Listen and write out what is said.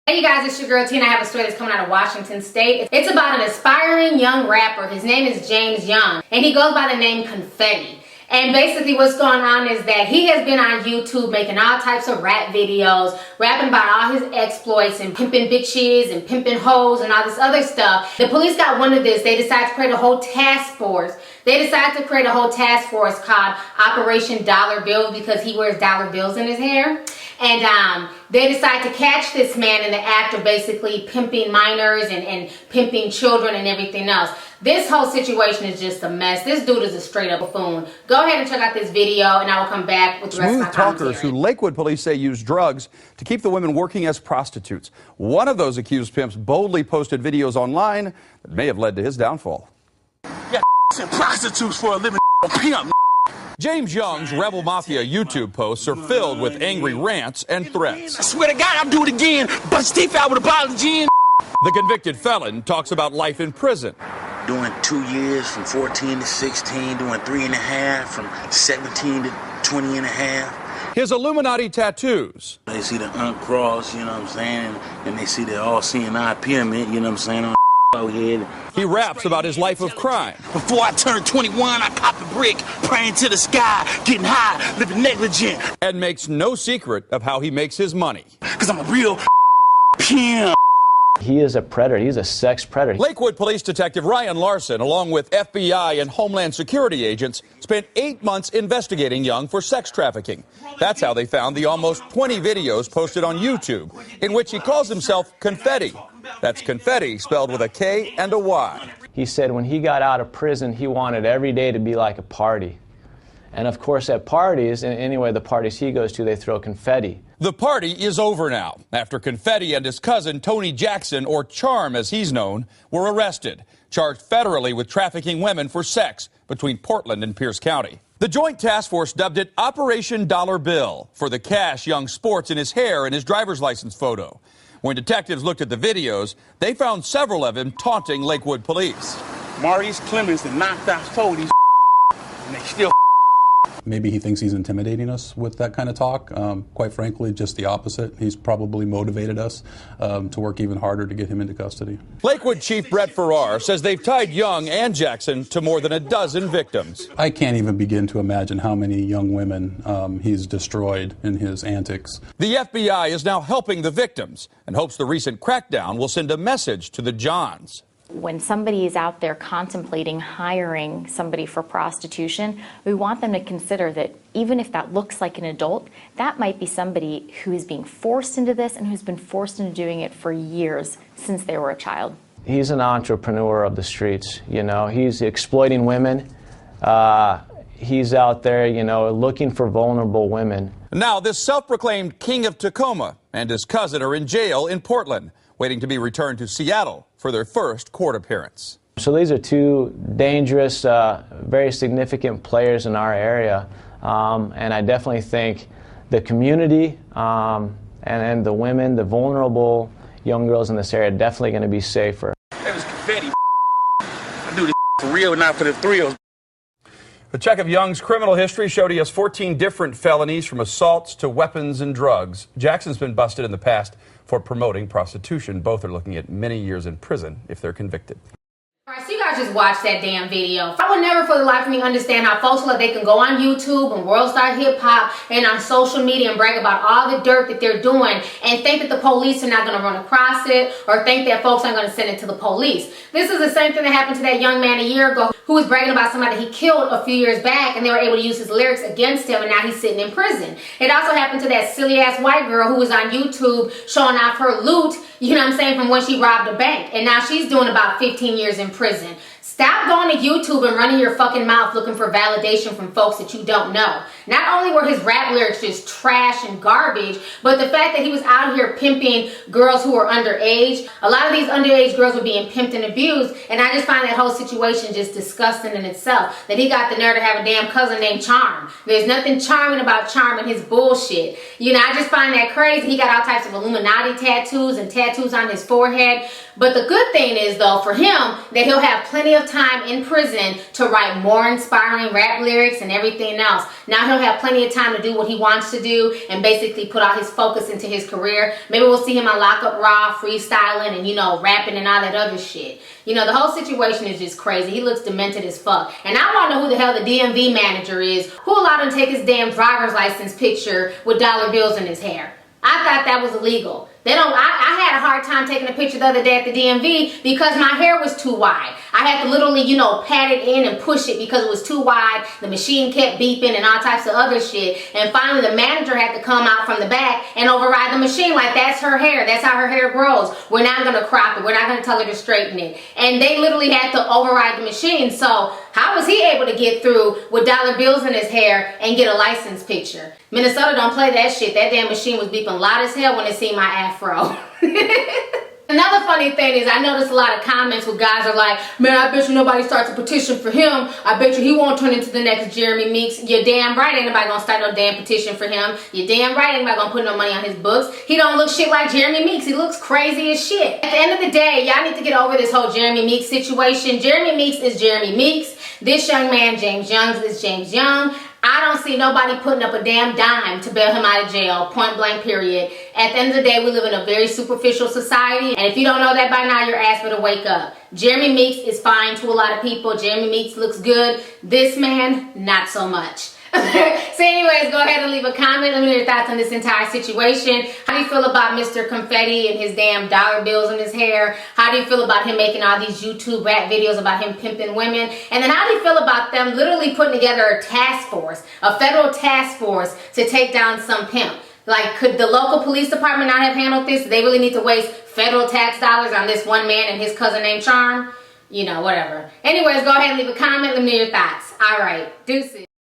Hey you guys, it's your girl T and I have a story that's coming out of Washington State. It's about an aspiring young rapper. His name is James Young and he goes by the name Kunfetty. And basically what's going on is that he has been on YouTube making all types of rap videos, rapping about all his exploits and pimping bitches and pimping hoes and all this other stuff. The police got wind of this. They decided to create a whole task force. Called Operation Dollar Bill because he wears dollar bills in his hair. And they decided to catch this man in the act of basically pimping minors and pimping children and everything else. This whole situation is just a mess. This dude is a straight up buffoon. Go ahead and check out this video and I will come back with the rest of my commentary. Talkers who Lakewood police say used drugs to keep the women working as prostitutes. One of those accused pimps boldly posted videos online that may have led to his downfall. Yeah, prostitutes for a living pimp. James Young's Rebel Mafia YouTube posts are filled with angry rants and threats. I swear to God, I'll do it again. Bust teeth out with a bottle of gin. The convicted felon talks about life in prison. Doing 2 years from 14 to 16, doing 3.5 from 17 to 20 and a half. His Illuminati tattoos. They see the uncross, you know what I'm saying, and they see the all-seeing eye pyramid, you know what I'm saying, on head. He raps about his life of crime. Before I turned 21, I copped a brick, praying to the sky, getting high, living negligent. And makes no secret of how he makes his money. Because I'm a real pimp. He is a predator. He's a sex predator. Lakewood Police Detective Ryan Larson, along with FBI and Homeland Security agents, spent 8 months investigating Young for sex trafficking. That's how they found the almost 20 videos posted on YouTube, in which he calls himself Kunfetty. That's confetti spelled with a K and a Y. He said when he got out of prison, he wanted every day to be like a party. And of course, at parties, and anyway, the parties he goes to, they throw confetti. The party is over now, after Kunfetty and his cousin, Tony Jackson, or Charm as he's known, were arrested, charged federally with trafficking women for sex between Portland and Pierce County. The Joint Task Force dubbed it Operation Dollar Bill for the cash Young sports in his hair and his driver's license photo. When detectives looked at the videos, they found several of him taunting Lakewood police. Maurice Clemens and knocked out 40 and they still. Maybe he thinks he's intimidating us with that kind of talk. Quite frankly, just the opposite. He's probably motivated us to work even harder to get him into custody. Lakewood Chief Brett Farrar says they've tied Young and Jackson to more than a dozen victims. I can't even begin to imagine how many young women he's destroyed in his antics. The FBI is now helping the victims and hopes the recent crackdown will send a message to the Johns. When somebody is out there contemplating hiring somebody for prostitution, we want them to consider that even if that looks like an adult, that might be somebody who is being forced into this and who's been forced into doing it for years since they were a child. He's an entrepreneur of the streets, you know. He's exploiting women. He's out there, you know, looking for vulnerable women. Now, this self-proclaimed king of Tacoma and his cousin are in jail in Portland, waiting to be returned to Seattle for their first court appearance. So these are two dangerous, very significant players in our area, and I definitely think the community and the women, the vulnerable young girls in this area, are definitely going to be safer. That was confetti. I do this for real, not for the thrills. A check of Young's criminal history showed he has 14 different felonies, from assaults to weapons and drugs. Jackson's been busted in the past for promoting prostitution. Both are looking at many years in prison if they're convicted. Alright, so you guys just watched that damn video. I would never for the life of me understand how folks feel like they can go on YouTube and World Star Hip Hop and on social media and brag about all the dirt that they're doing and think that the police are not going to run across it or think that folks aren't going to send it to the police. This is the same thing that happened to that young man a year ago who was bragging about somebody he killed a few years back, and they were able to use his lyrics against him, and now he's sitting in prison. It also happened to that silly ass white girl who was on YouTube showing off her loot, you know what I'm saying, from when she robbed a bank, and now she's doing about 15 years in prison. Stop going to YouTube and running your fucking mouth looking for validation from folks that you don't know. Not only were his rap lyrics just trash and garbage, but the fact that he was out here pimping girls who were underage. A lot of these underage girls were being pimped and abused, and I just find that whole situation just disgusting in itself. That he got the nerve to have a damn cousin named Charm. There's nothing charming about Charm and his bullshit. You know, I just find that crazy. He got all types of Illuminati tattoos and tattoos on his forehead. But the good thing is, though, for him, that he'll have plenty of of time in prison to write more inspiring rap lyrics and everything else. Now he'll have plenty of time to do what he wants to do and basically put all his focus into his career. Maybe we'll see him on Lockup Raw, freestyling and, you know, rapping and all that other shit. You know, the whole situation is just crazy. He looks demented as fuck. And I want to know who the hell the DMV manager is. Who allowed him to take his damn driver's license picture with dollar bills in his hair? I thought that was illegal. I had a hard time taking a picture the other day at the DMV because my hair was too wide. I had to literally, you know, pat it in and push it because it was too wide. The machine kept beeping and all types of other shit. And finally the manager had to come out from the back and override the machine. Like, that's her hair. That's how her hair grows. We're not going to crop it. We're not going to tell her to straighten it. And they literally had to override the machine. So how was he able to get through with dollar bills in his hair and get a license picture? Minnesota don't play that shit. That damn machine was beeping loud as hell when it seen my afro. Another funny thing is I noticed a lot of comments where guys are like, man, I bet you nobody starts a petition for him. I bet you he won't turn into the next Jeremy Meeks. You're damn right ain't nobody gonna start no damn petition for him. You're damn right ain't nobody gonna put no money on his books. He don't look shit like Jeremy Meeks. He looks crazy as shit. At the end of the day, y'all need to get over this whole Jeremy Meeks situation. Jeremy Meeks is Jeremy Meeks. This young man, James Young, is James Young. I don't see nobody putting up a damn dime to bail him out of jail, point blank period. At the end of the day, we live in a very superficial society, and if you don't know that by now, your ass better wake up. Jeremy Meeks is fine to a lot of people. Jeremy Meeks looks good. This man, not so much. So anyways, go ahead and leave a comment. Let me know your thoughts on this entire situation. How do you feel about Mr. Kunfetty and his damn dollar bills in his hair? How do you feel about him making all these YouTube rap videos about him pimping women? And then how do you feel about them literally putting together a task force, a federal task force to take down some pimp? Like, could the local police department not have handled this? Do they really need to waste federal tax dollars on this one man and his cousin named Charm? You know, whatever. Anyways, go ahead and leave a comment. Let me know your thoughts. All right, deuces.